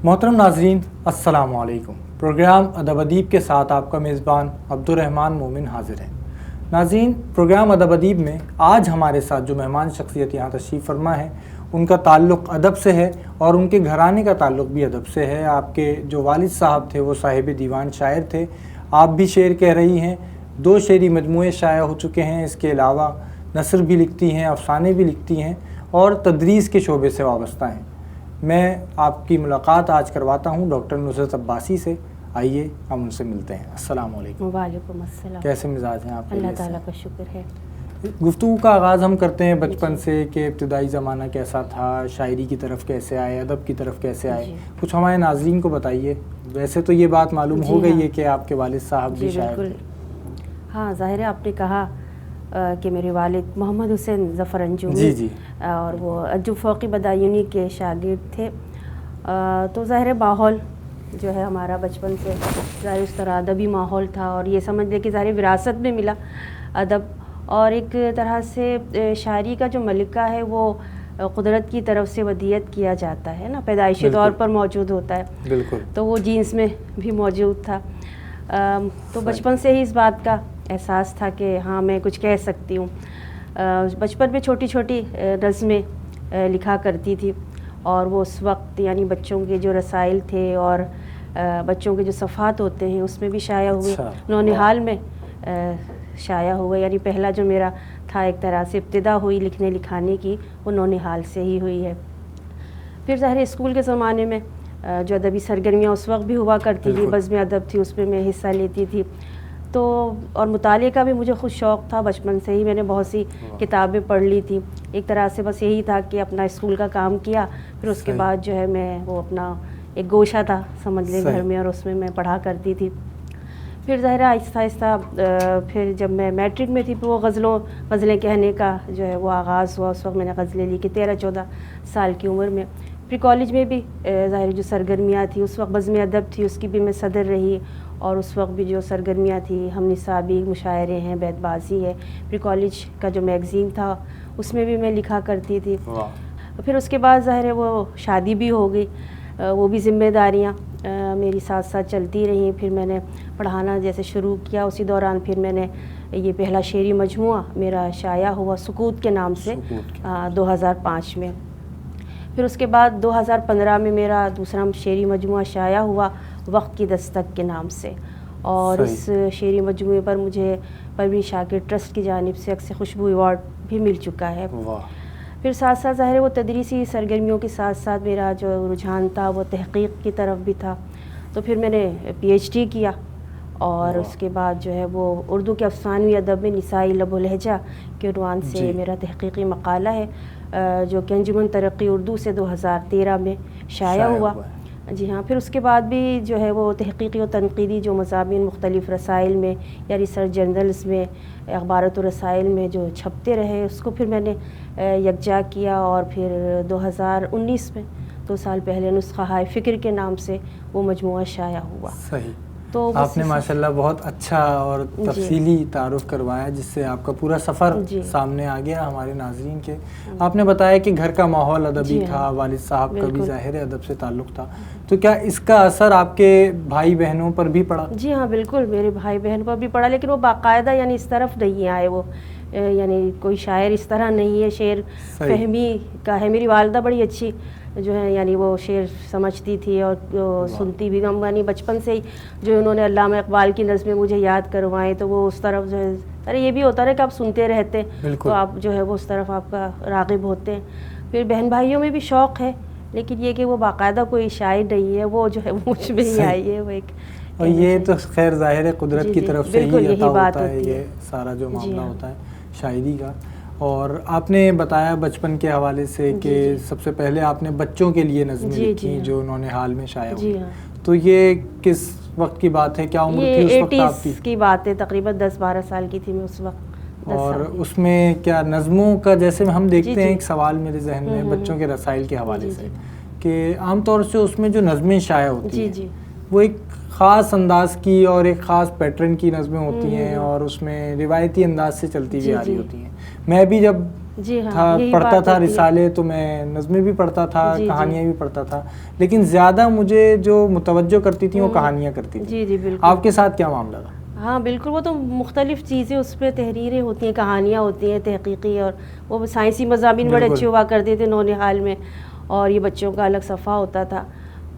محترم ناظرین السلام علیکم۔ پروگرام ادب ادیب کے ساتھ آپ کا میزبان عبدالرحمن مومن حاضر ہے۔ ناظرین، پروگرام ادب ادیب میں آج ہمارے ساتھ جو مہمان شخصیت یہاں تشریف فرما ہے ان کا تعلق ادب سے ہے اور ان کے گھرانے کا تعلق بھی ادب سے ہے۔ آپ کے جو والد صاحب تھے وہ صاحب دیوان شاعر تھے، آپ بھی شعر کہہ رہی ہیں، 2 شعری مجموعے شائع ہو چکے ہیں، اس کے علاوہ نثر بھی لکھتی ہیں، افسانے بھی لکھتی ہیں اور تدریس کے شعبے سے وابستہ ہیں۔ میں آپ کی ملاقات آج کرواتا ہوں ڈاکٹر نصرت عباسی سے۔ آئیے ہم ان سے ملتے ہیں۔ السلام علیکم۔ وعلیکم السلام۔ کیسے مزاج ہیں آپ؟ اللہ تعالیٰ کا شکر ہے۔ گفتگو کا آغاز ہم کرتے ہیں بچپن سے کہ ابتدائی زمانہ کیسا تھا، شاعری کی طرف کیسے آئے، ادب کی طرف کیسے آئے، کچھ ہمارے ناظرین کو بتائیے۔ ویسے تو یہ بات معلوم ہو گئی ہے کہ آپ کے والد صاحب بھی شاعر تھے۔ ہاں، ظاہر ہے آپ نے کہا کہ میرے والد محمد حسین ظفر انجومی جی اور وہ انجم فوقی بدایونی کے شاگرد تھے، تو ظاہر ماحول جو ہے ہمارا بچپن سے ظاہر اس طرح ادبی ماحول تھا، اور یہ سمجھ لے کہ ظاہر وراثت میں ملا ادب، اور ایک طرح سے شاعری کا جو ملکہ ہے وہ قدرت کی طرف سے ودیعت کیا جاتا ہے نا، پیدائشی طور پر موجود ہوتا ہے، بالکل، تو وہ جینس میں بھی موجود تھا۔ تو بچپن سے ہی اس بات کا احساس تھا کہ ہاں میں کچھ کہہ سکتی ہوں۔ بچپن میں چھوٹی چھوٹی نظمیں لکھا کرتی تھی، اور وہ اس وقت یعنی بچوں کے جو رسائل تھے اور بچوں کے جو صفحات ہوتے ہیں اس میں بھی شائع ہوئے، نونہال میں شائع ہوئے، یعنی پہلا جو میرا تھا ایک طرح سے ابتدا ہوئی لکھنے لکھانے کی وہ نونہال سے ہی ہوئی ہے۔ پھر ظاہر اسکول کے زمانے میں جو ادبی سرگرمیاں اس وقت بھی ہوا کرتی تھی، بزم ادب تھی، اس میں حصہ لیتی تھی، تو اور مطالعے کا بھی مجھے خود شوق تھا، بچپن سے ہی میں نے بہت سی کتابیں پڑھ لی تھی۔ ایک طرح سے بس یہی تھا کہ اپنا اسکول کا کام کیا، پھر اس کے بعد جو ہے میں وہ اپنا ایک گوشہ تھا سمجھ لیں گھر میں، اور اس میں پڑھا کرتی تھی۔ پھر ظاہر آہستہ آہستہ پھر جب میں میٹرک میں تھی، پھر وہ غزلیں کہنے کا جو ہے وہ آغاز ہوا، اس وقت میں نے غزلیں لکھی 13-14 سال کی عمر میں۔ پھر کالج میں بھی ظاہر جو سرگرمیاں تھیں، اس وقت بزم ادب تھی، اس کی بھی میں صدر رہی، اور اس وقت بھی جو سرگرمیاں تھیں ہم نصابی مشاعرے ہیں، بیت بازی ہے، پھر کالج کا جو میگزین تھا اس میں بھی میں لکھا کرتی تھی۔ پھر اس کے بعد ظاہر ہے وہ شادی بھی ہو گئی، وہ بھی ذمہ داریاں میری ساتھ ساتھ چلتی رہیں۔ پھر میں نے پڑھانا جیسے شروع کیا، اسی دوران پھر میں نے یہ پہلا شعری مجموعہ میرا شائع ہوا سکوت کے نام سے 2005 میں۔ پھر اس کے بعد 2015 میں میرا دوسرا شعری مجموعہ شائع ہوا وقت کی دستک کے نام سے، اور اس شعری مجموعے پر مجھے پروین شاکر ٹرسٹ کی جانب سے عکس خوشبو ایوارڈ بھی مل چکا ہے۔ پھر ساتھ ساتھ ظاہر وہ تدریسی سرگرمیوں کے ساتھ ساتھ میرا جو رجحان تھا وہ تحقیق کی طرف بھی تھا، تو پھر میں نے PhD کیا، اور اس کے بعد جو ہے وہ اردو کے افسانوی ادب میں نسائی لب و لہجہ کے عنوان سے میرا تحقیقی مقالہ ہے، جو کہ انجمن ترقی اردو سے 2013 میں شائع ہوا۔ جی ہاں، پھر اس کے بعد بھی جو ہے وہ تحقیقی و تنقیدی جو مضامین مختلف رسائل میں یا ریسرچ جرنلز میں، اخبارات و رسائل میں جو چھپتے رہے، اس کو پھر میں نے یکجا کیا، اور پھر 2019 میں 2 سال پہلے نسخہ ہائے فکر کے نام سے وہ مجموعہ شائع ہوا۔ صحیح، تو آپ نے ماشاءاللہ بہت اچھا اور تفصیلی تعارف کروایا، جس سے آپ کا پورا سفر سامنے آ گیا ہمارے ناظرین کے۔ آپ نے بتایا کہ گھر کا ماحول ادبی تھا، والد صاحب کا بھی ظاہر ادب سے تعلق تھا، تو کیا اس کا اثر آپ کے بھائی بہنوں پر بھی پڑا؟ جی ہاں بالکل، میرے بھائی بہن پر بھی پڑا، لیکن وہ باقاعدہ یعنی اس طرف نہیں آئے، وہ یعنی کوئی شاعر اس طرح نہیں ہے، شعر فہمی کا ہے۔ میری والدہ بڑی اچھی جو ہے یعنی وہ شعر سمجھتی تھی اور سنتی بھی، یعنی بچپن سے ہی جو انہوں نے علامہ اقبال کی نظمیں مجھے یاد کروائیں، تو وہ اس طرف جو ہے ارے یہ بھی ہوتا ہے کہ آپ سنتے رہتے ہیں تو آپ جو ہے وہ اس طرف آپ کا راغب ہوتے ہیں۔ پھر بہن بھائیوں میں بھی شوق ہے، لیکن یہ کہ وہ باقاعدہ کوئی شاعر نہیں ہے، وہ جو ہے وہ مجھ میں ہی آئی ہے، وہ ایک، اور یہ تو خیر ظاہر ہے قدرت کی طرف سے ہی عطا ہوتا ہے یہ سارا جو معاملہ ہوتا ہے شاعری کا۔ اور آپ نے بتایا بچپن کے حوالے سے کہ سب سے پہلے آپ نے بچوں کے لیے نظمیں لکھی جو نونہال میں شائع ہوئی، تو یہ کس وقت کی بات ہے، کیا عمر تھی اس وقت آپ کی؟ کی بات ہے، تقریباً 10-12 سال کی تھی میں اس وقت۔ اور اس میں کیا نظموں کا، جیسے ہم دیکھتے ہیں ایک سوال میرے ذہن میں بچوں کے رسائل کے حوالے سے، کہ عام طور سے اس میں جو نظمیں شائع ہوتی ہیں وہ ایک خاص انداز کی اور ایک خاص پیٹرن کی نظمیں ہوتی ہیں، اور اس میں روایتی انداز سے چلتی ہوئی آ رہی ہوتی ہیں۔ میں بھی جب جی ہاں، تھا، یہی پڑھتا بات تھا ہوتی ہے۔ رسالے تو میں نظمیں بھی پڑھتا تھا، جی، جی۔ کہانیاں بھی پڑھتا تھا، لیکن زیادہ مجھے جو متوجہ کرتی تھیں وہ کہانیاں کرتی تھیں۔ جی جی بالکل۔ آپ کے ساتھ کیا معاملہ تھا؟ ہاں بالکل، وہ تو مختلف چیزیں اس پہ تحریریں ہوتی ہیں، کہانیاں ہوتی ہیں تحقیقی، اور وہ سائنسی مضامین بڑے بالکل۔ اچھے ہوا کرتے تھے نونہال میں، اور یہ بچوں کا الگ صفحہ ہوتا تھا،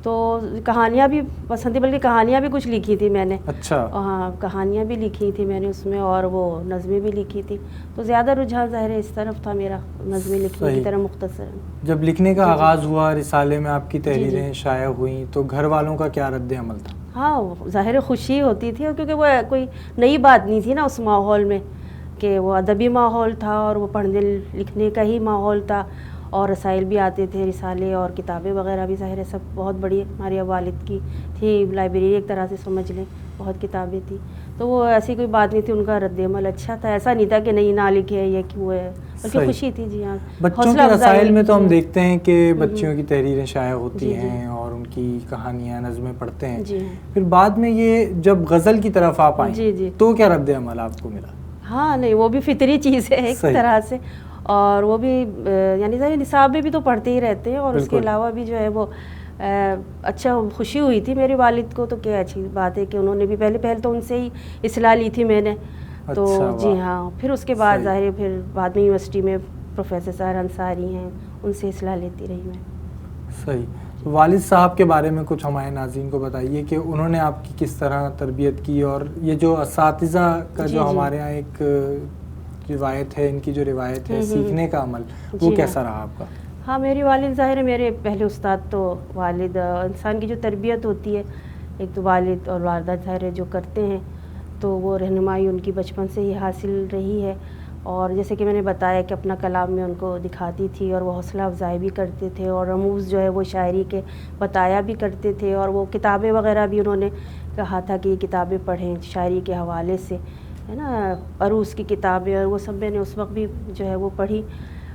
تو کہانیاں بھی پسند تھی، بلکہ کہانیاں بھی کچھ لکھی تھی میں نے۔ اچھا۔ ہاں کہانیاں بھی لکھی تھی میں نے اس میں، اور وہ نظمیں بھی لکھی تھی، تو زیادہ رجحان ظاہر ہے اس طرف تھا میرا، نظمیں لکھنے کی طرح مختصر۔ جب لکھنے کا آغاز ہوا، رسالے میں آپ کی جی، جی۔ تحریریں شائع ہوئیں، تو گھر والوں کا کیا رد عمل تھا؟ ہاں ظاہر خوشی ہوتی تھی، کیونکہ وہ کوئی نئی بات نہیں تھی نا اس ماحول میں، کہ وہ ادبی ماحول تھا اور وہ پڑھنے لکھنے کا ہی ماحول تھا، اور رسائل بھی آتے تھے، رسالے اور کتابیں وغیرہ بھی ظاہر ہے سب بہت بڑی ہمارے والد کی تھی لائبریری ایک طرح سے سمجھ لیں، بہت کتابیں تھیں، تو وہ ایسی کوئی بات نہیں تھی، ان کا رد عمل اچھا تھا، ایسا نہیں تھا کہ نہیں نہ لکھے یہ کیوں ہے، بلکہ خوشی تھی۔ جی ہاں، بچوں کے رسائل میں تو ہم دیکھتے ہیں کہ بچوں کی تحریریں شائع ہوتی ہیں اور ان کی کہانیاں نظمیں پڑھتے ہیں، پھر بعد میں یہ جب غزل کی طرف آپ آئیں تو کیا رد عمل آپ کو ملا؟ ہاں نہیں، وہ بھی فطری چیز ہے ایک طرح سے، اور وہ بھی یعنی نصاب میں بھی تو پڑھتے ہی رہتے ہیں، اور اس کے علاوہ بھی جو ہے وہ اچھا خوشی ہوئی تھی میرے والد کو، تو کیا اچھی بات ہے کہ انہوں نے بھی پہل تو ان سے ہی اصلاح لی تھی میں نے، تو جی ہاں، پھر اس کے بعد ظاہر ہے پھر بعد میں یونیورسٹی میں پروفیسر سہر انصاری ہیں، ان سے اصلاح لیتی رہی میں۔ صحیح۔ والد صاحب کے بارے میں کچھ ہمارے ناظرین کو بتائیے کہ انہوں نے آپ کی کس طرح تربیت کی، اور یہ جو اساتذہ کا جو ہمارے ہاں ایک روایت ہے، ان کی جو روایت ہے سیکھنے کا عمل، وہ کیسا رہا آپ کا؟ ہاں میری والد ظاہر ہے میرے پہلے استاد تو والد، انسان کی جو تربیت ہوتی ہے ایک تو والد اور والدہ ظاہر ہے جو کرتے ہیں، تو وہ رہنمائی ان کی بچپن سے ہی حاصل رہی ہے، اور جیسے کہ میں نے بتایا کہ اپنا کلام میں ان کو دکھاتی تھی، اور وہ حوصلہ افزائی بھی کرتے تھے، اور رموز جو ہے وہ شاعری کے بتایا بھی کرتے تھے، اور وہ کتابیں وغیرہ بھی انہوں نے کہا تھا کہ یہ کتابیں پڑھیں شاعری کے حوالے سے، ہے نا، عروض کی کتابیں، اور وہ سب میں نے اس وقت بھی جو ہے وہ پڑھی،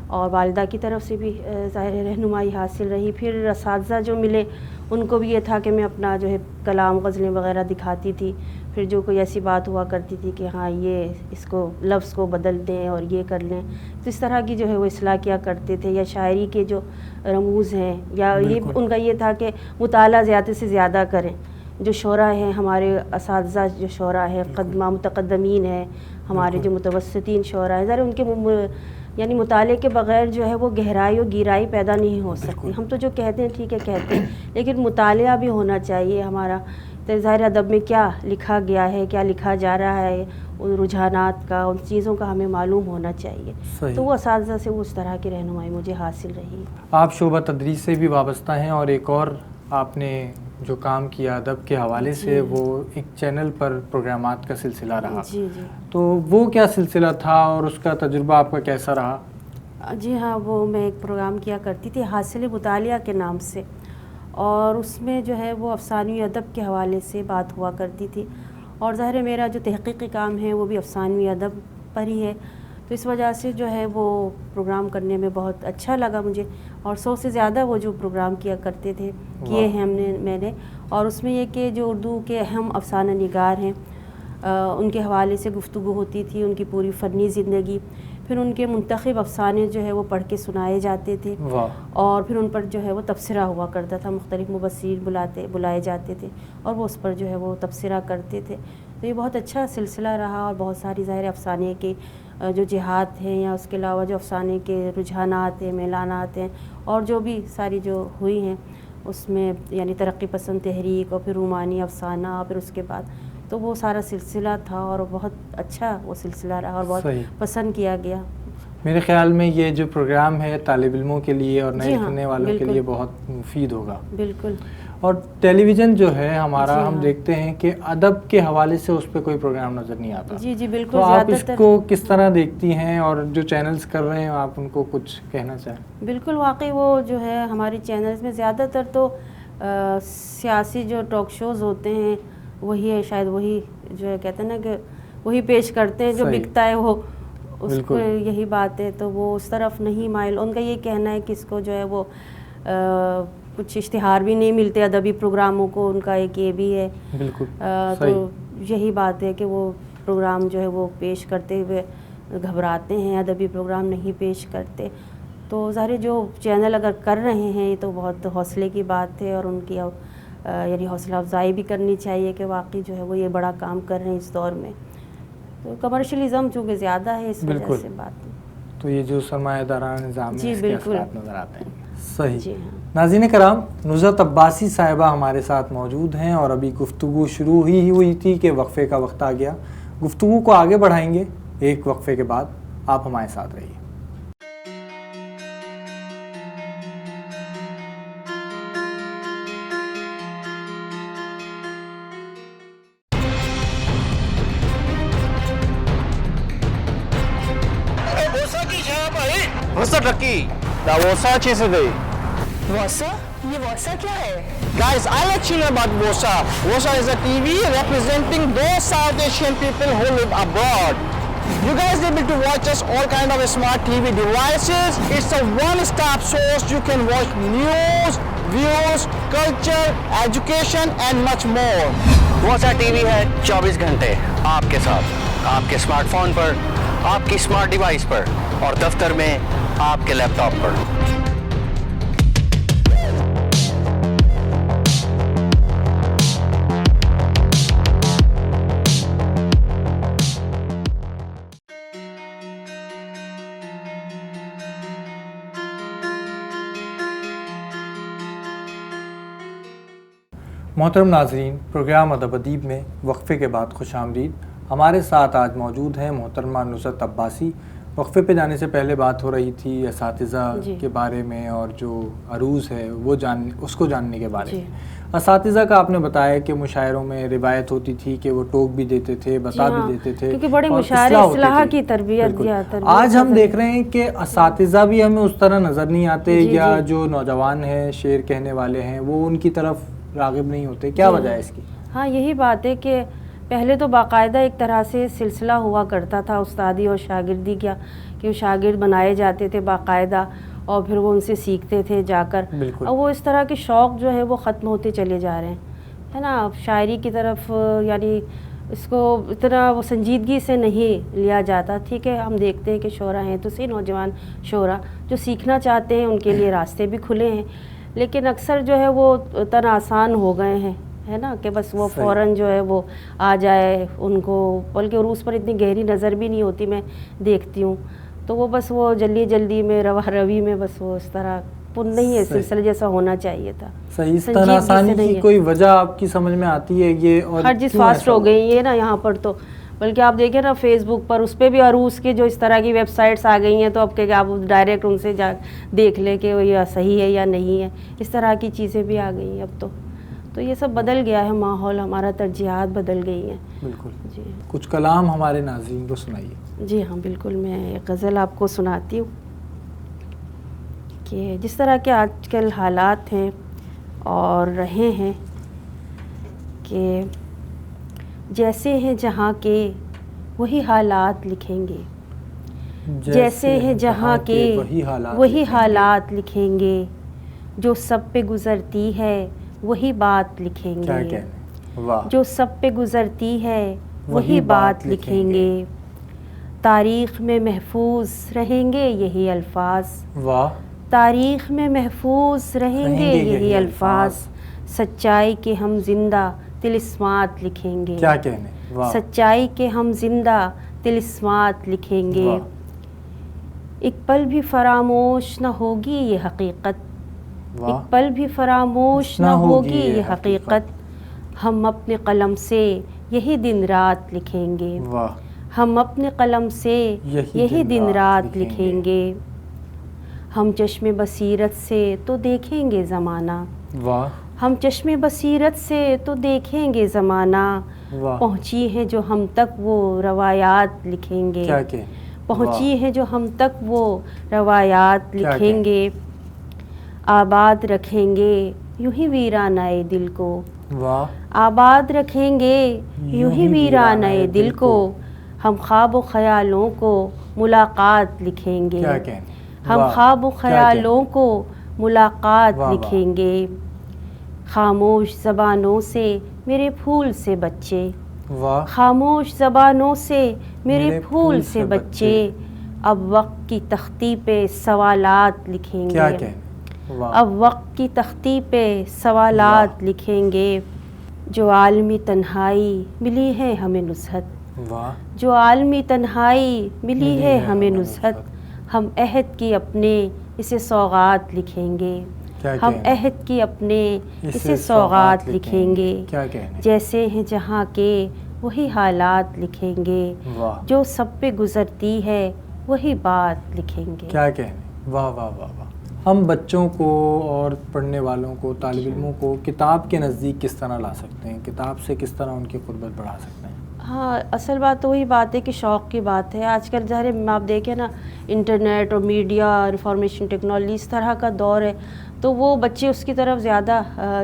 اور والدہ کی طرف سے بھی ظاہر رہنمائی حاصل رہی۔ پھر اساتذہ جو ملے ان کو بھی یہ تھا کہ میں اپنا جو ہے کلام غزلیں وغیرہ دکھاتی تھی، پھر جو کوئی ایسی بات ہوا کرتی تھی کہ ہاں یہ اس کو لفظ کو بدل دیں اور یہ کر لیں، تو اس طرح کی جو ہے وہ اصلاح کیا کرتے تھے، یا شاعری کے جو رموز ہیں، یا یہ ان کا یہ تھا کہ مطالعہ زیادہ سے زیادہ کریں، جو شعراء ہیں ہمارے اساتذہ، جو شعراء ہیں قدمہ متقدمین ہیں ہمارے، جو متوسطین شعراء ہیں، ذرا ان کے یعنی مطالعے کے بغیر جو ہے وہ گہرائی اور گیرائی پیدا نہیں ہو سکتی۔ ہم تو جو کہتے ہیں ٹھیک ہے کہتے ہیں، لیکن مطالعہ بھی ہونا چاہیے ہمارا، تو ظاہر ادب میں کیا لکھا گیا ہے، کیا لکھا جا رہا ہے، ان رجحانات کا، ان چیزوں کا ہمیں معلوم ہونا چاہیے، تو وہ اساتذہ سے اس طرح کی رہنمائی مجھے حاصل رہی۔ آپ شعبہ تدریس سے بھی وابستہ ہیں، اور ایک اور آپ نے جو کام کیا ادب کے حوالے سے وہ ایک چینل پر پروگرامات کا سلسلہ رہا، جی جی، تو وہ کیا سلسلہ تھا اور اس کا تجربہ آپ کا کیسا رہا؟ جی ہاں، وہ میں ایک پروگرام کیا کرتی تھی حاصل مطالعہ کے نام سے، اور اس میں جو ہے وہ افسانوی ادب کے حوالے سے بات ہوا کرتی تھی، اور ظاہر ہے میرا جو تحقیقی کام ہے وہ بھی افسانوی ادب پر ہی ہے، تو اس وجہ سے جو ہے وہ پروگرام کرنے میں بہت اچھا لگا مجھے، اور 100 سے زیادہ وہ جو پروگرام کیا کرتے تھے کیے ہیں میں نے، اور اس میں یہ کہ جو اردو کے اہم افسانہ نگار ہیں ان کے حوالے سے گفتگو ہوتی تھی، ان کی پوری فنی زندگی، پھر ان کے منتخب افسانے جو ہے وہ پڑھ کے سنائے جاتے تھے، اور پھر ان پر جو ہے وہ تبصرہ ہوا کرتا تھا، مختلف مبصرین بلائے جاتے تھے، اور وہ اس پر جو ہے وہ تبصرہ کرتے تھے، تو یہ بہت اچھا سلسلہ رہا، اور بہت ساری ظاہر افسانے کے جو جہات ہیں، یا اس کے علاوہ جو افسانے کے رجحانات ہیں، میلانات ہیں، اور جو بھی ساری جو ہوئی ہیں اس میں، یعنی ترقی پسند تحریک، اور پھر رومانی افسانہ، اور پھر اس کے بعد تو وہ سارا سلسلہ تھا، اور بہت اچھا وہ سلسلہ رہا، اور بہت پسند کیا گیا۔ میرے خیال میں یہ جو پروگرام ہے طالب علموں کے لیے اور نئے لکھنے والوں کے لیے بہت مفید ہوگا۔ بالکل۔ اور ٹیلی ویژن جو ہے ہمارا، ہم دیکھتے ہیں کہ ادب کے حوالے سے اس پہ کوئی پروگرام نظر نہیں آتا۔ جی جی بالکل۔ تو آپ اس کو کس طرح دیکھتی ہیں، اور جو چینلز کر رہے ہیں آپ ان کو کچھ کہنا چاہیں؟ بالکل، واقعی وہ جو ہے ہمارے چینلز میں زیادہ تر تو سیاسی جو ٹاک شوز ہوتے ہیں وہی ہے، شاید وہی جو ہے کہتے ہیں نا کہ وہی پیش کرتے ہیں، جو بکتا ہے وہ اس کو، یہی بات ہے، تو وہ اس طرف نہیں مائل۔ ان کا یہ کہنا ہے کہ اس کو جو ہے وہ کچھ اشتہار بھی نہیں ملتے ادبی پروگراموں کو، ان کا ایک یہ بھی ہے۔ بالکل، تو یہی بات ہے کہ وہ پروگرام جو ہے وہ پیش کرتے ہوئے گھبراتے ہیں, ادبی پروگرام نہیں پیش کرتے. تو ظاہر جو چینل اگر کر رہے ہیں یہ تو بہت حوصلے کی بات ہے, اور ان کی یعنی حوصلہ افزائی بھی کرنی چاہیے کہ واقعی جو ہے وہ یہ بڑا کام کر رہے ہیں اس دور میں. تو کمرشلزم چونکہ زیادہ ہے اس وجہ سے بات. تو یہ جو سرمایہ دارانہ نظام ہے اس کے اثرات نظر آتے ہیں. صحیح. جی ہاں. ناظرین کرام, نصرت عباسی صاحبہ ہمارے ساتھ موجود ہیں اور ابھی گفتگو شروع ہی ہوئی تھی کہ وقفے کا وقت آ گیا. گفتگو کو آگے بڑھائیں گے ایک وقفے کے بعد. آپ ہمارے ساتھ رہیے. یہ واسا کیا ہے؟ Guys, I'll let you know about WOSA. WOSA is a TV representing those South Asian people who live abroad. You guys able to watch us all kind of smart TV devices. It's a one-stop source. You can watch news, views, culture, education and much more. WOSA TV ہے 24 گھنٹے آپ کے ساتھ, آپ کے smart phone پر, آپ کی smart device پر, اور دفتر میں آپ کے لیپ ٹاپ پر. محترم ناظرین, پروگرام ادب ادیب میں وقفے کے بعد خوش آمدید. ہمارے ساتھ آج موجود ہیں محترمہ نصرت عباسی. وقفے پہ جانے سے پہلے بات ہو رہی تھی اساتذہ کے بارے میں اور جو عروض ہے وہ اس کو جاننے کے بارے میں. اساتذہ کا آپ نے بتایا کہ مشاعروں میں روایت ہوتی تھی کہ وہ ٹوک بھی دیتے تھے, بتا بھی دیتے تھے, کیونکہ بڑے مشاعرے اصلاح کی تربیت. آج ہم دیکھ رہے ہیں کہ اساتذہ بھی ہمیں اس طرح نظر نہیں آتے, یا جو نوجوان ہیں شعر کہنے والے ہیں وہ ان کی طرف راغب نہیں ہوتے. کیا وجہ ہے اس کی؟ ہاں یہی بات ہے کہ پہلے تو باقاعدہ ایک طرح سے سلسلہ ہوا کرتا تھا استادی اور شاگردی کا, کہ وہ شاگرد بنائے جاتے تھے باقاعدہ اور پھر وہ ان سے سیکھتے تھے جا کر. اور وہ اس طرح کے شوق جو ہے وہ ختم ہوتے چلے جا رہے ہیں, ہے نا. شاعری کی طرف یعنی اس کو اتنا وہ سنجیدگی سے نہیں لیا جاتا. ٹھیک ہے, ہم دیکھتے ہیں کہ شعراء ہیں تو صحیح, نوجوان شعراء جو سیکھنا چاہتے ہیں ان کے لیے راستے بھی کھلے ہیں, لیکن اکثر جو ہے وہ تن آسان ہو گئے ہیں, ہے نا, کہ بس وہ فوراً جو ہے وہ آ جائے ان کو, بلکہ عروض پر اتنی گہری نظر بھی نہیں ہوتی, میں دیکھتی ہوں تو وہ بس وہ جلدی میں روا روی میں بس وہ اس طرح نہیں ہے سلسلہ جیسا ہونا چاہیے تھا. صحیح. اس تن آسانی کی کوئی وجہ آپ کی سمجھ میں آتی ہے یہ؟ اور ہر چیز فاسٹ ہو گئی ہے نا یہاں پر, تو بلکہ آپ دیکھیں نا فیس بک پر اس پہ بھی عروض کے جو اس طرح کی ویب سائٹس آ گئی ہیں, تو اب کہ آپ ڈائریکٹ ان سے جا دیکھ لیں کہ وہ یا صحیح ہے یا نہیں ہے, اس طرح کی چیزیں بھی آ گئی ہیں اب تو یہ سب بدل گیا ہے ماحول, ہمارا ترجیحات بدل گئی ہیں. بالکل جی. کچھ کلام ہمارے ناظرین کو سنائیے. جی ہاں بالکل, میں ایک غزل آپ کو سناتی ہوں کہ جس طرح کے آج کل حالات ہیں اور رہے ہیں, کہ جیسے ہیں جہاں کے وہی حالات لکھیں گے, جیسے ہیں جہاں کے وہی حالات لکھیں گے, جو سب پہ گزرتی ہے وہی بات لکھیں گے, جو سب پہ گزرتی ہے وہی بات لکھیں گے, تاریخ میں محفوظ رہیں گے یہی الفاظ, تاریخ میں محفوظ رہیں گے یہی الفاظ, سچائی کے ہم زندہ طلسمات لکھیں گے, کیا کہنے, سچائی کے ہم زندہ طلسمات لکھیں گے, ایک پل بھی فراموش نہ ہوگی یہ حقیقت, ایک پل بھی فراموش نہ ہوگی یہ حقیقت, ہم اپنے قلم سے یہی دن رات لکھیں گے, ہم اپنے قلم سے یہی دن رات لکھیں گے, ہم چشم بصیرت سے تو دیکھیں گے زمانہ, ہم چشم بصیرت سے تو دیکھیں گے زمانہ, پہنچی ہیں جو ہم تک وہ روایات لکھیں گے, پہنچی ہیں جو ہم تک وہ روایات لکھیں گے, آباد رکھیں گے یوں ہی ویرانہ دل کو, آباد رکھیں گے یوں ہی ویرانہ دل کو, ہم خواب و خیالوں کو ملاقات لکھیں گے, ہم خواب و خیالوں کو ملاقات لکھیں گے, خاموش زبانوں سے میرے پھول سے بچے, واہ. خاموش زبانوں سے میرے پھول سے بچے اب وقت کی تختی پہ سوالات لکھیں کیا گے. کہنے. واہ. اب وقت کی تختی پہ سوالات لکھیں گے. جو عالمی تنہائی ملی ہے ہمیں نصحت, واہ. جو عالمی تنہائی ملی ہے ہمیں نصحت, ہم عہد کی اپنے اسے سوغات لکھیں گے. کیا ہم کہنے. عہد کی اپنے اسے سوغات لکھیں گے. کیا کہنے. جیسے ہیں جہاں کے وہی حالات لکھیں گے. واہ. جو سب پہ گزرتی ہے وہی بات لکھیں گے. کیا کہنے. واہ واہ واہ واہ. ہم بچوں کو اور پڑھنے والوں کو, طالب علموں کو کتاب کے نزدیک کس طرح لا سکتے ہیں, کتاب سے کس طرح ان کی قربت بڑھا سکتے ہیں؟ ہاں, اصل بات تو وہی بات ہے کہ شوق کی بات ہے. آج کل ظاہر ہے آپ دیکھیں نا, انٹرنیٹ اور میڈیا, انفارمیشن ٹیکنالوجی اس طرح کا دور ہے, تو وہ بچے اس کی طرف زیادہ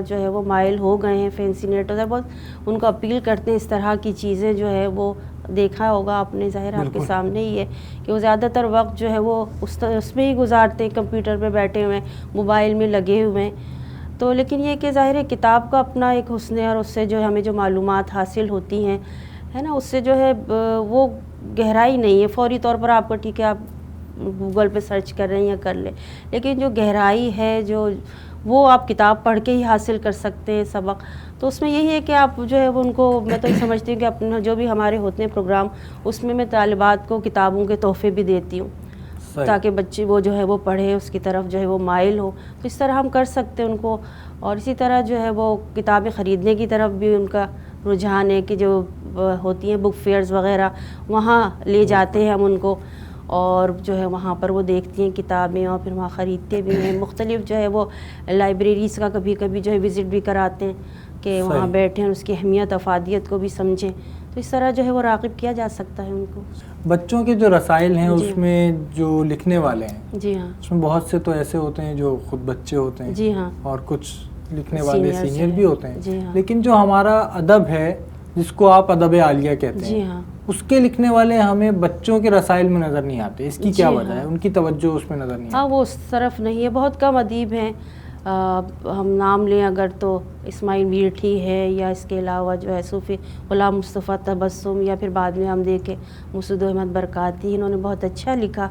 جو ہے وہ مائل ہو گئے ہیں. فینسی نیٹ ہوتا ہے بہت, ان کو اپیل کرتے ہیں اس طرح کی چیزیں. جو ہے وہ دیکھا ہوگا آپ نے, ظاہر آپ کے سامنے ہی ہے کہ وہ زیادہ تر وقت جو ہے وہ اس میں ہی گزارتے ہیں, کمپیوٹر پہ بیٹھے ہوئے ہیں, موبائل میں لگے ہوئے ہیں. تو لیکن یہ کہ ظاہر ہے کتاب کا اپنا ایک حسن ہے, اور اس سے جو ہمیں جو معلومات حاصل ہوتی ہیں ہے نا, اس سے جو ہے وہ گہرائی نہیں ہے. فوری طور پر آپ کو ٹھیک ہے آپ گوگل پہ سرچ کر رہے ہیں یا کر لیں, لیکن جو گہرائی ہے جو وہ آپ کتاب پڑھ کے ہی حاصل کر سکتے ہیں سبق. تو اس میں یہی ہے کہ آپ جو ہے وہ ان کو, میں تو یہ سمجھتی ہوں کہ اپنا جو بھی ہمارے ہوتے ہیں پروگرام, اس میں طالبات کو کتابوں کے تحفے بھی دیتی ہوں, تاکہ بچے وہ جو ہے وہ پڑھے, اس کی طرف جو ہے وہ مائل ہو. تو اس طرح ہم کر سکتے ہیں ان کو. اور اسی طرح جو ہے وہ کتابیں خریدنے کی طرف بھی ان کا رجحان ہے کہ جو ہوتی ہیں بک فیئرز وغیرہ, وہاں لے جاتے ہیں ہم ان کو, اور جو ہے وہاں پر وہ دیکھتی ہیں کتابیں, اور پھر وہاں خریدتے بھی ہیں. مختلف جو ہے وہ لائبریریز کا کبھی کبھی جو ہے وزٹ بھی کراتے ہیں کہ وہاں بیٹھیں اور اس کی اہمیت افادیت کو بھی سمجھیں. تو اس طرح جو ہے وہ راغب کیا جا سکتا ہے ان کو. بچوں کے جو رسائل ہیں اس میں جو لکھنے والے ہیں, جی ہاں, اس میں بہت سے تو ایسے ہوتے ہیں جو خود بچے ہوتے ہیں, جی ہاں, اور کچھ لکھنے والے سینئر بھی ہوتے ہیں. جی ہاں, لیکن جو ہمارا ادب ہے جس کو آپ ادب عالیہ کہتے ہیں, جی ہاں, اس کے لکھنے والے ہمیں بچوں کے رسائل میں نظر نہیں آتے. اس کی کیا وجہ ہے؟ ان کی توجہ اس میں نظر نہیں آتی. ہاں, وہ اس طرف نہیں ہے. بہت کم ادیب ہیں. ہم نام لیں اگر تو اسماعیل میرٹھی ہے, یا اس کے علاوہ جو ہے صوفی غلام مصطفیٰ تبسم, یا پھر بعد میں ہم دیکھیں مسعود احمد برکاتی, انہوں نے بہت اچھا لکھا.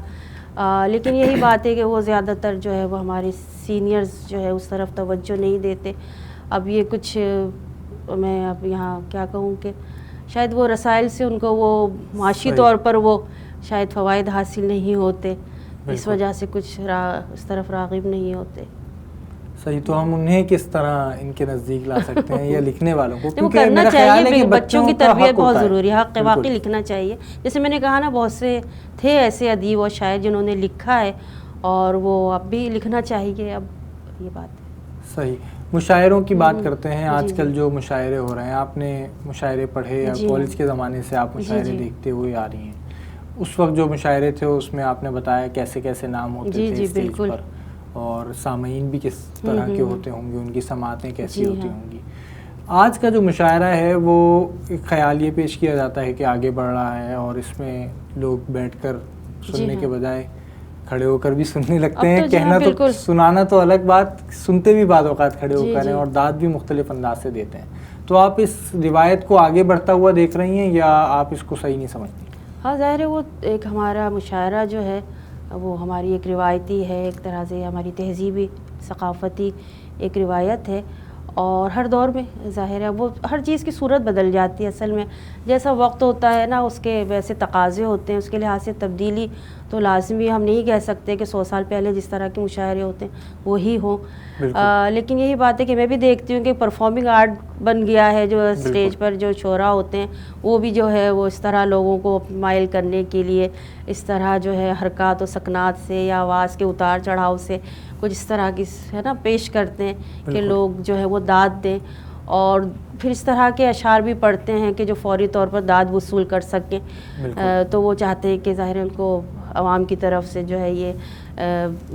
لیکن یہی بات ہے کہ وہ زیادہ تر جو ہے وہ ہمارے سینئرز جو ہے اس طرف توجہ نہیں دیتے. اب یہ کچھ میں اب یہاں کیا کہوں کہ شاید وہ رسائل سے ان کو وہ معاشی طور پر وہ شاید فوائد حاصل نہیں ہوتے, اس وجہ سے کچھ اس طرف راغب نہیں ہوتے. صحیح. تو ہم انہیں کس طرح ان کے نزدیک لا سکتے ہیں, یا لکھنے والوں کو؟ وہ کرنا چاہیے, بچوں کی تربیت بہت ضروری ہے. حق واقعی لکھنا چاہیے. جیسے میں نے کہا نا, بہت سے تھے ایسے ادیب اور شاعر جنہوں نے لکھا ہے, اور وہ اب بھی لکھنا چاہیے. اب یہ بات ہے. صحیح. مشاعروں کی بات کرتے ہیں. آج کل جو مشاعرے ہو رہے ہیں, آپ نے مشاعرے پڑھے یا کالج کے زمانے سے آپ مشاعرے دیکھتے ہوئے آ رہی ہیں. اس وقت جو مشاعرے تھے اس میں آپ نے بتایا کیسے کیسے نام ہوتے تھے اسٹیج پر, اور سامعین بھی کس طرح کے ہوتے ہوں گے, ان کی سماعتیں کیسی ہوتی ہوں گی. آج کا جو مشاعرہ ہے وہ ایک خیال یہ پیش کیا جاتا ہے کہ آگے بڑھ رہا ہے, اور اس میں لوگ بیٹھ کر سننے کے بجائے کھڑے ہو کر بھی سننے لگتے ہیں. کہنا تو سنانا تو الگ بات, سنتے بھی بعض اوقات کھڑے ہو کر ہیں, اور داد بھی مختلف انداز سے دیتے ہیں. تو آپ اس روایت کو آگے بڑھتا ہوا دیکھ رہی ہیں, یا آپ اس کو صحیح نہیں سمجھتی؟ ہاں, ظاہر ہے وہ ایک ہمارا مشاعرہ جو ہے وہ ہماری ایک روایتی ہے, ایک طرح سے ہماری تہذیبی ثقافتی ایک روایت ہے. اور ہر دور میں ظاہر ہے وہ ہر چیز کی صورت بدل جاتی ہے. اصل میں جیسا وقت ہوتا ہے نا, اس کے ویسے تقاضے ہوتے ہیں, اس کے لحاظ سے تبدیلی تو لازمی. ہم نہیں کہہ سکتے کہ 100 سال پہلے جس طرح کے مشاعرے ہوتے ہیں وہی ہوں. لیکن یہی بات ہے کہ میں بھی دیکھتی ہوں کہ پرفارمنگ آرٹ بن گیا ہے. جو اسٹیج پر جو شعراء ہوتے ہیں وہ بھی جو ہے وہ اس طرح لوگوں کو مائل کرنے کے لیے اس طرح جو ہے حرکات و سکنات سے یا آواز کے اتار چڑھاؤ سے کچھ اس طرح کی ہے نا پیش کرتے ہیں کہ لوگ جو ہے وہ داد دیں. اور پھر اس طرح کے اشعار بھی پڑھتے ہیں کہ جو فوری طور پر داد وصول کر سکیں. تو وہ چاہتے ہیں کہ ظاہر ان کو عوام کی طرف سے جو ہے یہ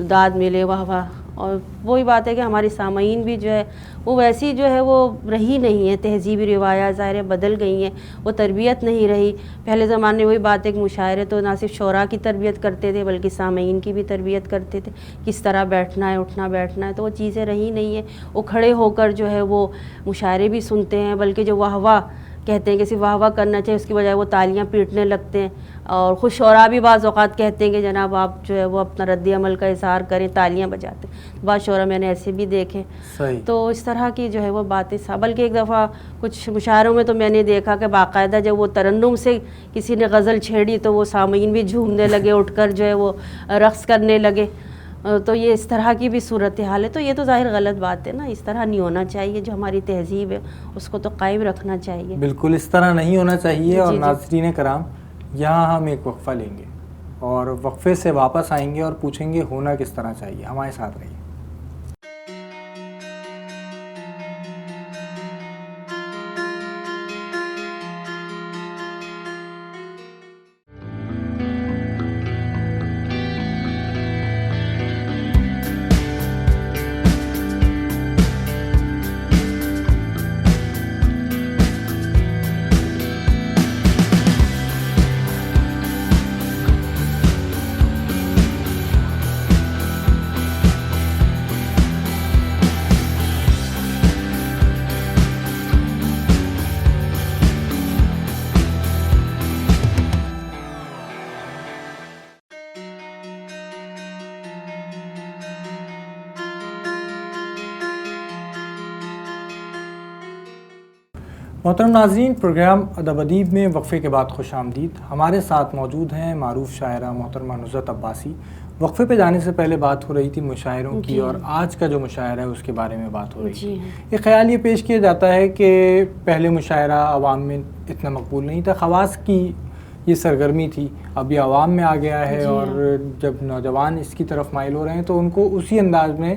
داد ملے, واہ واہ. اور وہی بات ہے کہ ہمارے سامعین بھی جو ہے وہ ویسی جو ہے وہ رہی نہیں ہے. تہذیبی روایات ظاہر بدل گئی ہیں, وہ تربیت نہیں رہی. پہلے زمانے میں وہی بات ہے کہ مشاعرے تو نہ صرف شعراء کی تربیت کرتے تھے بلکہ سامعین کی بھی تربیت کرتے تھے, کس طرح بیٹھنا ہے, اٹھنا بیٹھنا ہے. تو وہ چیزیں رہی نہیں ہیں. وہ کھڑے ہو کر جو ہے وہ مشاعرے بھی سنتے ہیں, بلکہ جو واہ واہ کہتے ہیں کہ صرف واہ واہ کرنا چاہیے، اس کی بجائے وہ تالیاں پیٹنے لگتے ہیں. اور خود شعراء بھی بعض اوقات کہتے ہیں کہ جناب آپ جو ہے وہ اپنا رد عمل کا اظہار کریں، تالیاں بجاتے ہیں. بعض شعراء میں نے ایسے بھی دیکھے. صحیح. تو اس طرح کی جو ہے وہ باتیں بلکہ ایک دفعہ کچھ مشاعروں میں تو میں نے دیکھا کہ باقاعدہ جب وہ ترنم سے کسی نے غزل چھیڑی تو وہ سامعین بھی جھومنے لگے، اٹھ کر جو ہے وہ رقص کرنے لگے. تو یہ اس طرح کی بھی صورتحال ہے. تو یہ تو ظاہر غلط بات ہے نا، اس طرح نہیں ہونا چاہیے. جو ہماری تہذیب ہے اس کو تو قائم رکھنا چاہیے. بالکل اس طرح نہیں ہونا چاہیے. اور جی. ناظرین کرام، یہاں ہم ایک وقفہ لیں گے اور وقفے سے واپس آئیں گے اور پوچھیں گے ہونا کس طرح چاہیے. ہمارے ساتھ رہیے. محترم ناظرین، پروگرام ادب ادیب میں وقفے کے بعد خوش آمدید. ہمارے ساتھ موجود ہیں معروف شاعرہ محترمہ نصرت عباسی. وقفے پہ جانے سے پہلے بات ہو رہی تھی مشاعروں کی، اور آج کا جو مشاعرہ ہے اس کے بارے میں بات ہو رہی تھی. ایک خیال یہ پیش کیا جاتا ہے کہ پہلے مشاعرہ عوام میں اتنا مقبول نہیں تھا، خواص کی یہ سرگرمی تھی. اب یہ عوام میں آ گیا ہے، اور جب نوجوان اس کی طرف مائل ہو رہے ہیں تو ان کو اسی انداز میں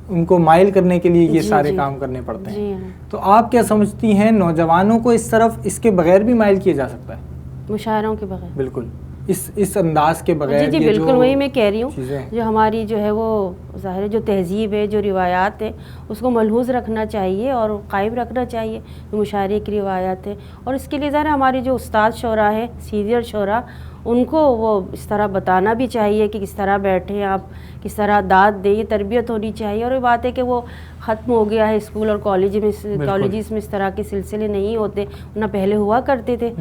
ان کو مائل کرنے کے لیے یہ سارے کام کرنے پڑتے ہیں. تو آپ کیا سمجھتی ہیں، نوجوانوں کو اس طرف اس کے بغیر بھی مائل کیا جا سکتا ہے؟ مشاعروں کے بغیر بالکل اس انداز کے بغیر. جی بالکل، وہی میں کہہ رہی ہوں. جو ہماری جو ہے وہ ظاہر جو تہذیب ہے، جو روایات ہے، اس کو ملحوظ رکھنا چاہیے اور قائم رکھنا چاہیے. جو مشاعرے کی روایات ہے، اور اس کے لیے ظاہر ہماری جو استاد شعراء ہیں، سینئر شعراء، ان کو وہ اس طرح بتانا بھی چاہیے کہ کس طرح بیٹھیں آپ، کس طرح داد دیں. یہ تربیت ہونی چاہیے. اور یہ بات ہے کہ وہ ختم ہو گیا ہے اسکول اور کالجز میں اس طرح کے سلسلے نہیں ہوتے، نہ پہلے ہوا کرتے تھے.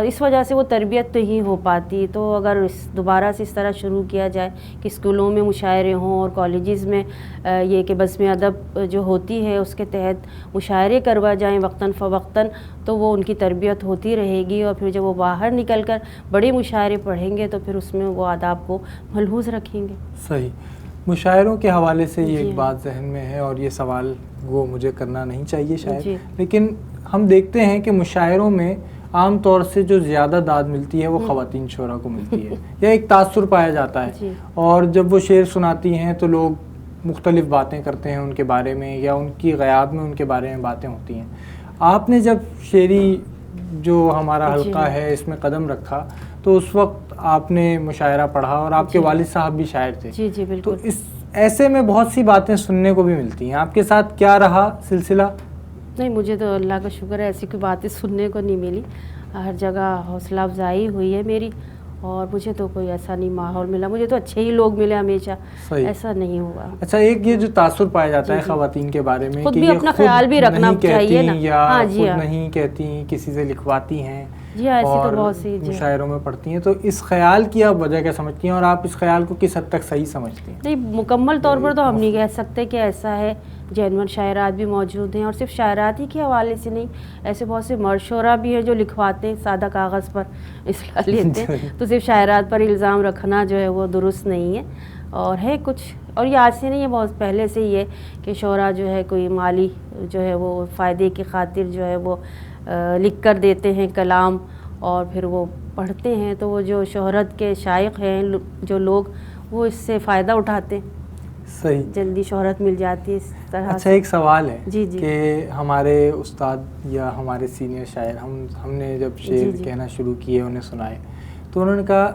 اس وجہ سے وہ تربیت نہیں ہو پاتی. تو اگر دوبارہ سے اس طرح شروع کیا جائے کہ اسکولوں میں مشاعرے ہوں اور کالجز میں یہ کہ بزم ادب جو ہوتی ہے اس کے تحت مشاعرے کروا جائیں وقتاً فوقتاً، تو وہ ان کی تربیت ہوتی رہے گی. اور پھر جب وہ باہر نکل کر بڑے مشاعرے پڑھیں گے تو پھر اس میں وہ آداب کو ملحوظ رکھیں گے. صحیح. مشاعروں کے حوالے سے یہ ایک بات ذہن میں ہے، اور یہ سوال وہ مجھے کرنا نہیں چاہیے شاید، لیکن ہم دیکھتے ہیں کہ مشاعروں میں عام طور سے جو زیادہ داد ملتی ہے وہ خواتین شعراء کو ملتی ہے، یا ایک تاثر پایا جاتا ہے. اور جب وہ شعر سناتی ہیں تو لوگ مختلف باتیں کرتے ہیں ان کے بارے میں، یا ان کی غیاب میں ان کے بارے میں باتیں ہوتی ہیں. آپ نے جب شعری جو ہمارا حلقہ ہے اس میں قدم رکھا تو اس وقت آپ نے مشاعرہ پڑھا، اور آپ کے والد صاحب بھی شاعر تھے. جی بالکل. تو اس ایسے میں بہت سی باتیں سننے کو بھی ملتی ہیں. آپ کے ساتھ کیا رہا سلسلہ؟ نہیں، مجھے تو اللہ کا شکر ہے ایسی کوئی باتیں سننے کو نہیں ملی. ہر جگہ حوصلہ افزائی ہوئی ہے میری، اور مجھے تو کوئی ایسا نہیں ماحول ملا. مجھے تو اچھے ہی لوگ ملے ہمیشہ. ایسا نہیں ہوا. اچھا، ایک یہ جو تاثر پایا جاتا ہے خواتین کے بارے میں، خود بھی اپنا خیال بھی رکھنا چاہیے نا، یا خود نہیں کہتی، کسی سے لکھواتی ہیں، جی ہاں، ایسی تو اور بہت سی مشاعروں میں پڑھتی ہیں. تو اس خیال کی آپ وجہ کیا سمجھتی ہیں، اور آپ اس خیال کو کس حد تک صحیح سمجھتی ہیں؟ نہیں، مکمل طور پر تو ہم نہیں کہہ سکتے کہ ایسا ہے. جینون شاعرات بھی موجود ہیں، اور صرف شاعرات ہی کے حوالے سے نہیں، ایسے بہت سے مرد شعراء بھی ہیں جو لکھواتے ہیں، سادہ کاغذ پر اصلاح لیتے ہیں. تو صرف شاعرات پر الزام رکھنا جو ہے وہ درست نہیں ہے. اور ہے کچھ، اور یہ آج سے نہیں ہے، بہت پہلے سے ہی ہے کہ شعراء جو ہے کوئی مالی جو ہے وہ فائدے کی خاطر جو ہے وہ لکھ کر دیتے ہیں کلام، اور پھر وہ پڑھتے ہیں. تو وہ جو شہرت کے شائق ہیں جو لوگ، وہ اس سے فائدہ اٹھاتے ہیں. صحیح. جلدی شہرت مل جاتی ہے اس طرح. اچھا، ایک سوال ہے جی کہ ہمارے استاد یا ہمارے سینئر شاعر، ہم نے جب شعر کہنا شروع کیے، انہیں سنائے، تو انہوں نے کہا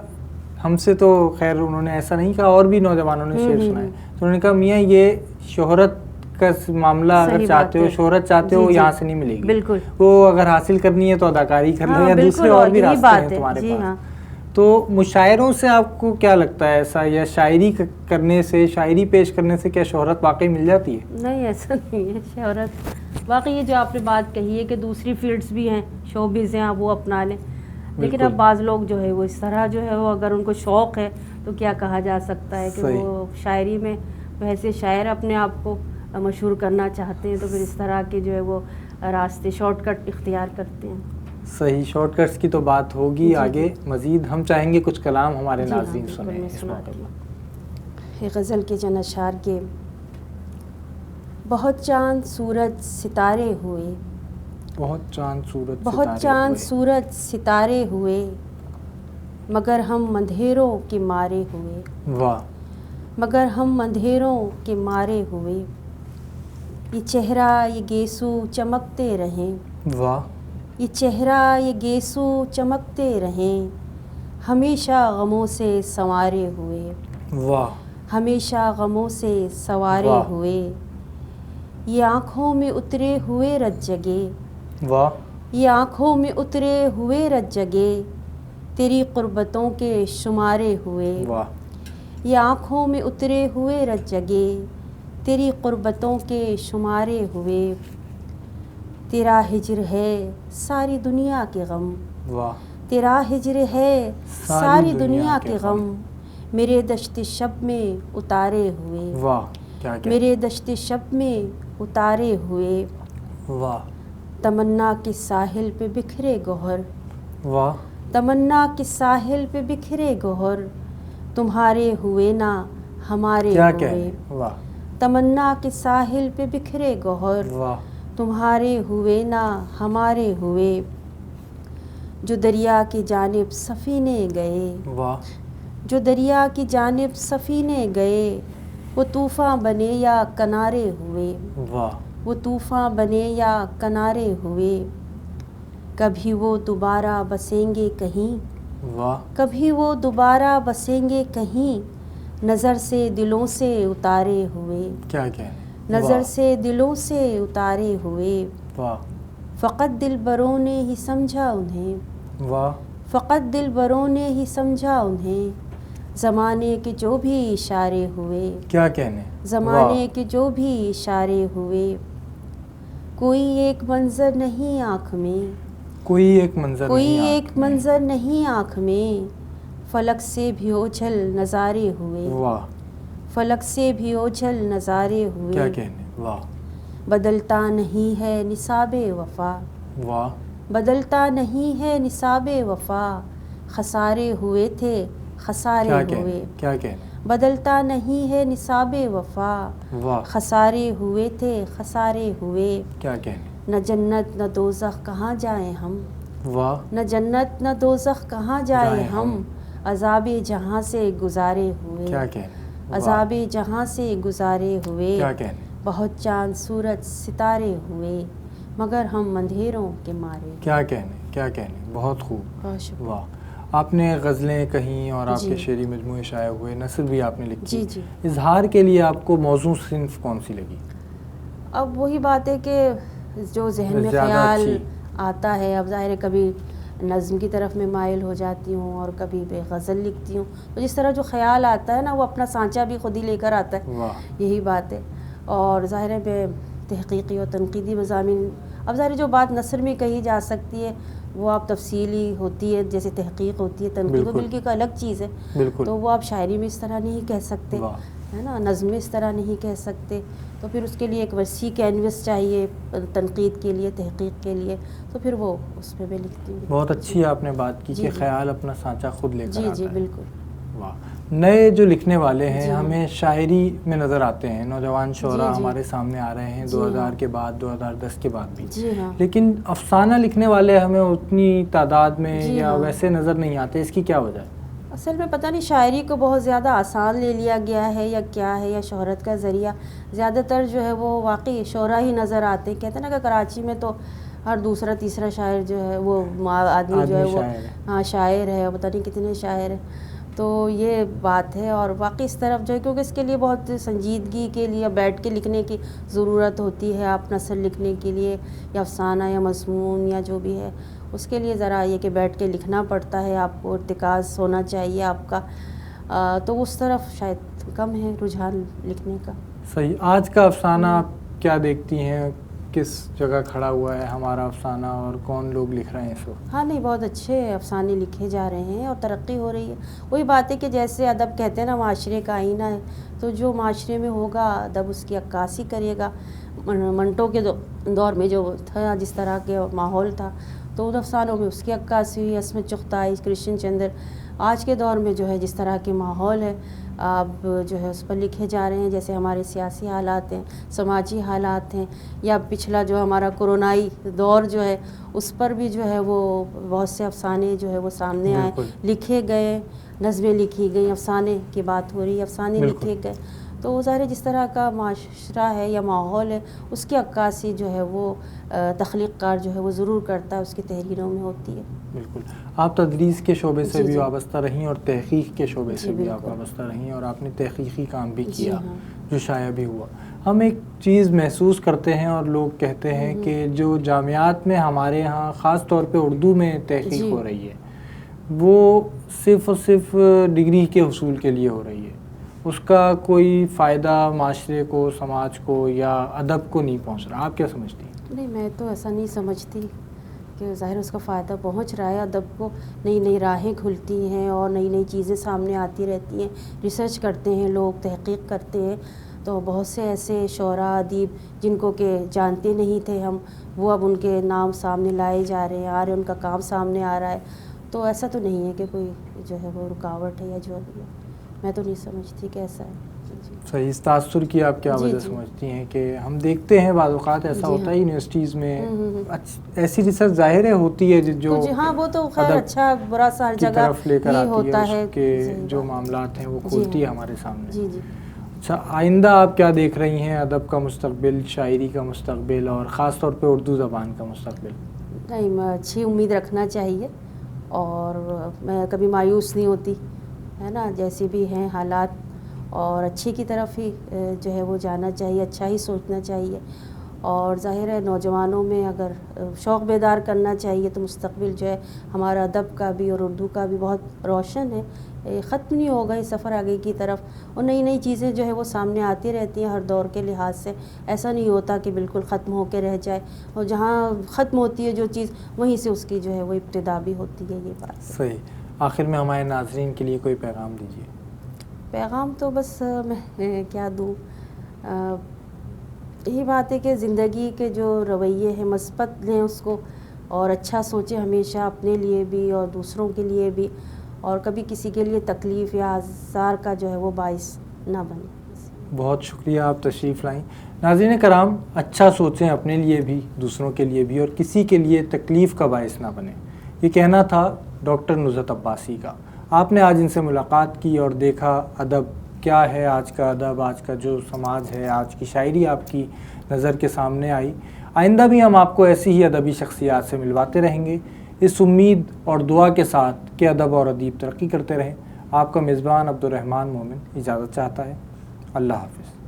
ہم سے تو خیر انہوں نے ایسا نہیں کہا، اور بھی نوجوانوں نے شعر سنائے، تو انہوں نے کہا میاں یہ شہرت کا معاملہ اگر چاہتے ہو، شہرت چاہتے ہو، یہاں سے نہیں ملے گی. بالکل. وہ اگر حاصل کرنی ہے تو اداکاری کر لو، یا دوسرے اور بھی راستے ہیں تمہارے پاس. تو مشاعروں سے آپ کو کیا لگتا ہے ایسا، یا شاعری کرنے سے، شاعری پیش کرنے سے کیا شہرت واقعی مل جاتی ہے؟ نہیں، ایسا نہیں ہے. شہرت واقعی یہ جو آپ نے بات کہی ہے کہ دوسری فیلڈز بھی ہیں، شوبز ہیں، آپ وہ اپنا لیں، لیکن بالکل۔ اب بعض لوگ جو ہے وہ اس طرح جو ہے وہ اگر ان کو شوق ہے تو کیا کہا جا سکتا ہے کہ صحیح۔ وہ شاعری میں ویسے شاعر اپنے آپ کو مشہور کرنا چاہتے ہیں تو پھر اس طرح کے جو ہے وہ راستے شارٹ کٹ اختیار کرتے ہیں۔ صحیح، شارٹ کٹس کی تو بات ہوگی جی، آگے مزید، ہم چاہیں گے کچھ کلام ہمارے جی ہاں، ناظرین بالکل، سنیں میں اس سناتی موقع ہوں۔ پر۔ یہ غزل کے چند اشعار کے بہت چاند سورج ستارے ہوئے، بہت چاند سورج بہت ستارے چاند ہوئے، سورج ستارے ہوئے، مگر ہم اندھیروں کے مارے ہوئے، واہ، مگر ہم اندھیروں کے مارے ہوئے، یہ چہرہ یہ گیسو چمکتے رہیں، واہ، یہ چہرہ یہ گیسو چمکتے رہیں، ہمیشہ غموں سے سنوارے ہوئے، واہ، ہمیشہ غموں سے سوارے واہ۔ ہوئے، یہ آنکھوں میں اترے ہوئے رت جگے، واہ، یہ آنکھوں میں اترے ہوئے رت جگے، تیری قربتوں کے شمارے ہوئے، واہ، یہ آنکھوں میں اترے ہوئے رت جگے، تیری قربتوں کے شمارے ہوئے، تیرا ہجر ہے ساری دنیا کے غم، واہ، تیرا ہجر ہے ساری دنیا کے غم، میرے دشت شب میں اتارے ہوئے، واہ، کیا کیا، میرے دشت شب میں اتارے ہوئے، واہ، تمنا کے ساحل پہ بکھرے گوہر، واہ، تمنا کے ساحل پہ بکھرے گوہر، تمہارے ہوئے نہ ہمارے کیا ہوئے، کہنے، واہ، تمنا کے ساحل پہ بکھرے گوہر، واہ، تمہارے ہوئے نہ ہمارے ہوئے، جو دریا کی جانب سفینے گئے، واہ، جو دریا کی جانب سفینے گئے، وہ طوفاں بنے یا کنارے ہوئے، واہ، وہ طوفاں بنے یا کنارے ہوئے، کبھی وہ دوبارہ بسیں گے کہیں، واہ، کبھی وہ دوبارہ بسیں گے کہیں، نظر سے دلوں سے اتارے ہوئے، کیا کہنے، نظر سے دلوں سے اتارے ہوئے، واہ، فقط دلبروں نے ہی سمجھا انہیں، واہ، فقط دلبروں نے ہی سمجھا انہیں، زمانے کے جو بھی اشارے ہوئے، کیا کہنے، زمانے کے جو بھی اشارے ہوئے، کوئی ایک منظر نہیں آنکھ میں، کوئی ایک منظر کوئی نہیں ایک آنکھ میں، منظر نہیں آنکھ میں، فلک سے بھی اوجھل نظارے ہوئے، واہ، فلک سے بھی اوجھل نظارے کیا ہوئے، کہنے، واہ، بدلتا نہیں ہے نصاب وفا، واہ، بدلتا نہیں ہے نصاب وفا، خسارے ہوئے تھے خسارے کیا ہوئے، کہنے، کیا کہنے، بدلتا نہیں ہے نصاب وفا، واہ، خسارے ہوئے تھے خسارے ہوئے، کیا کہنے، نہ جنت نہ دوزخ کہاں جائیں ہم، واہ، نہ جنت نہ دوزخ کہاں جائیں جائیں ہم، ہم، عذاب جہاں سے گزارے ہوئے، کیا کہنے، واہ، عذاب جہاں سے گزارے ہوئے، کیا کہنے، بہت چاند سورج ستارے ہوئے، مگر ہم اندھیروں کے مارے، کیا کہنے، کیا کہنے، بہت خوب، بہت شکریہ۔ واہ۔ آپ نے غزلیں کہیں اور آپ جی۔ کے شعری مجموعے شائع ہوئے، نثر بھی آپ نے لکھی، جی جی، اظہار کے لیے آپ کو موزوں صنف کون سی لگی؟ اب وہی بات ہے کہ جو ذہن میں زیادہ خیال اچھی؟ آتا ہے، اب ظاہر ہے کبھی نظم کی طرف میں مائل ہو جاتی ہوں اور کبھی بے غزل لکھتی ہوں، تو جس طرح جو خیال آتا ہے نا وہ اپنا سانچہ بھی خود ہی لے کر آتا ہے، واہ، یہی بات ہے۔ اور ظاہر ہے بے تحقیقی اور تنقیدی مضامین، اب ظاہر ہے جو بات نثر میں کہی جا سکتی ہے وہ آپ تفصیلی ہوتی ہے، جیسے تحقیق ہوتی ہے، تنقید وہ بالکل۔ بالکل ایک الگ چیز ہے، بالکل، تو وہ آپ شاعری میں اس طرح نہیں کہہ سکتے، واہ، ہے نا، نظم میں اس طرح نہیں کہہ سکتے، تو پھر اس کے لیے ایک وسیع کینوس چاہیے تنقید کے لیے، تحقیق کے لیے، تو پھر وہ اس پہ میں لکھتی ہوں۔ بہت اچھی آپ نے بات کی جی کہ جی۔ خیال اپنا سانچہ خود لے کر جی آتا جی ہے، بالکل۔ واہ۔ نئے جو لکھنے والے ہیں جی ہاں۔ ہمیں شاعری میں نظر آتے ہیں، نوجوان شعراء جی جی۔ ہمارے سامنے آ رہے ہیں جی 2000 ہاں۔ کے بعد، 2010 کے بعد بھی، جی ہاں۔ لیکن افسانہ لکھنے والے ہمیں اتنی تعداد میں جی یا ہاں۔ ویسے نظر نہیں آتے، اس کی کیا وجہ ہے؟ اصل میں پتہ نہیں شاعری کو بہت زیادہ آسان لے لیا گیا ہے یا کیا ہے، یا شہرت کا ذریعہ، زیادہ تر جو ہے وہ واقعی شعراء ہی نظر آتے ہیں، کہتے ہیں نا کہ کراچی میں تو ہر دوسرا تیسرا شاعر جو ہے وہ آدمی جو ہے وہ شاعر ہے۔ ہاں شاعر ہے، پتہ نہیں کتنے شاعر ہیں، تو یہ بات ہے۔ اور واقعی اس طرف جو ہے کیونکہ اس کے لیے بہت سنجیدگی کے لیے بیٹھ کے لکھنے کی ضرورت ہوتی ہے، آپ نثر لکھنے کے لیے یا افسانہ یا مضمون یا جو بھی ہے، اس کے لیے ذرا یہ کہ بیٹھ کے لکھنا پڑتا ہے، آپ کو ارتکاز ہونا چاہیے آپ کا، تو اس طرف شاید کم ہے رجحان لکھنے کا۔ صحیح۔ آج کا افسانہ آپ کیا دیکھتی ہیں کس جگہ کھڑا ہوا ہے ہمارا افسانہ اور کون لوگ لکھ رہے ہیں اس وقت؟ ہاں نہیں، بہت اچھے افسانے لکھے جا رہے ہیں اور ترقی ہو رہی ہے. وہی بات ہے کہ جیسے ادب کہتے ہیں نا معاشرے کا آئینہ ہے، تو جو معاشرے میں ہوگا ادب اس کی عکاسی کرے گا. منٹو کے دور میں جو تھا جس طرح کے ماحول تھا تو ان افسانوں میں اس کی عکاسی ہوئی. عصمت چغتائی، کرشن چندر. آج کے دور میں جو ہے جس طرح کے ماحول ہے اب جو ہے اس پر لکھے جا رہے ہیں، جیسے ہمارے سیاسی حالات ہیں، سماجی حالات ہیں، یا پچھلا جو ہمارا کرونائی دور جو ہے اس پر بھی جو ہے وہ بہت سے افسانے جو ہے وہ سامنے آئے، لکھے گئے، نظمیں لکھی گئیں. افسانے کی بات ہو رہی ہے، افسانے لکھے گئے. تو ظاہر ہے جس طرح کا معاشرہ ہے یا ماحول ہے اس کی عکاسی جو ہے وہ تخلیق کار جو ہے وہ ضرور کرتا ہے، اس کی تحریروں میں ہوتی ہے. بالکل. آپ تدریس کے شعبے سے بھی وابستہ رہیں اور تحقیق کے شعبے سے بھی آپ وابستہ رہیں، اور آپ نے تحقیقی کام بھی کیا جو شائع بھی ہوا. ہم ایک چیز محسوس کرتے ہیں اور لوگ کہتے ہیں کہ جو جامعات میں ہمارے ہاں خاص طور پہ اردو میں تحقیق ہو رہی ہے وہ صرف اور صرف ڈگری کے حصول کے لیے ہو رہی ہے، اس کا کوئی فائدہ معاشرے کو، سماج کو یا ادب کو نہیں پہنچ رہا. آپ کیا سمجھتی ہیں؟ نہیں، میں تو ایسا نہیں سمجھتی کہ ظاہر اس کا فائدہ پہنچ رہا ہے. ادب کو نئی نئی راہیں کھلتی ہیں اور نئی نئی چیزیں سامنے آتی رہتی ہیں. ریسرچ کرتے ہیں لوگ، تحقیق کرتے ہیں، تو بہت سے ایسے شعراء، ادیب جن کو کہ جانتے نہیں تھے ہم، وہ اب ان کے نام سامنے لائے جا رہے ہیں، ان کا کام سامنے آ رہا ہے. تو ایسا تو نہیں ہے کہ کوئی جو ہے وہ رکاوٹ ہے یا جو بھی ہے. میں تو نہیں سمجھتی کہ ایسا ہے. صحیح. اس تاثر کی آپ کیا وجہ سمجھتی ہیں کہ ہم دیکھتے ہیں بعض اوقات ایسا ہوتا ہے یونیورسٹیز میں ایسی ریسرچ ظاہر ہوتی ہے جو ہاں وہ تو خیر اچھا برا سا جگہ طرف لے کر ہی آتی ہوتا ہے، ہے اس کے جو معاملات ہیں وہ کھولتی ہے ہمارے سامنے. جی جی. اچھا، آئندہ آپ کیا دیکھ رہی ہیں؟ ادب کا مستقبل، شاعری کا مستقبل اور خاص طور پہ اردو زبان کا مستقبل؟ نہیں، میں اچھی امید رکھنا چاہیے اور میں کبھی مایوس نہیں ہوتی ہے نا. جیسے بھی ہیں حالات اور اچھی کی طرف ہی جو ہے وہ جانا چاہیے، اچھا ہی سوچنا چاہیے. اور ظاہر ہے نوجوانوں میں اگر شوق بیدار کرنا چاہیے تو مستقبل جو ہے ہمارا ادب کا بھی اور اردو کا بھی بہت روشن ہے. ختم نہیں ہوگا یہ سفر آگے کی طرف، اور نئی نئی چیزیں جو ہے وہ سامنے آتی رہتی ہیں ہر دور کے لحاظ سے. ایسا نہیں ہوتا کہ بالکل ختم ہو کے رہ جائے، اور جہاں ختم ہوتی ہے جو چیز وہیں سے اس کی جو ہے وہ ابتدا بھی ہوتی ہے. یہ بات صحیح. آخر میں ہمارے ناظرین کے لیے کوئی پیغام دیجیے. پیغام تو بس میں کیا دوں، یہی بات ہے کہ زندگی کے جو رویے ہیں مثبت لیں اس کو، اور اچھا سوچیں ہمیشہ اپنے لیے بھی اور دوسروں کے لیے بھی، اور کبھی کسی کے لیے تکلیف یا آزار کا جو ہے وہ باعث نہ بنے. بہت شکریہ، آپ تشریف لائیں. ناظرین کرام، اچھا سوچیں اپنے لیے بھی، دوسروں کے لیے بھی، اور کسی کے لیے تکلیف کا باعث نہ بنے. یہ کہنا تھا ڈاکٹر نصرت عباسی کا. آپ نے آج ان سے ملاقات کی اور دیکھا ادب کیا ہے، آج کا ادب، آج کا جو سماج ہے، آج کی شاعری آپ کی نظر کے سامنے آئی. آئندہ بھی ہم آپ کو ایسی ہی ادبی شخصیات سے ملواتے رہیں گے، اس امید اور دعا کے ساتھ کہ ادب اور ادیب ترقی کرتے رہیں. آپ کا میزبان عبد الرحمن مومن اجازت چاہتا ہے. اللہ حافظ.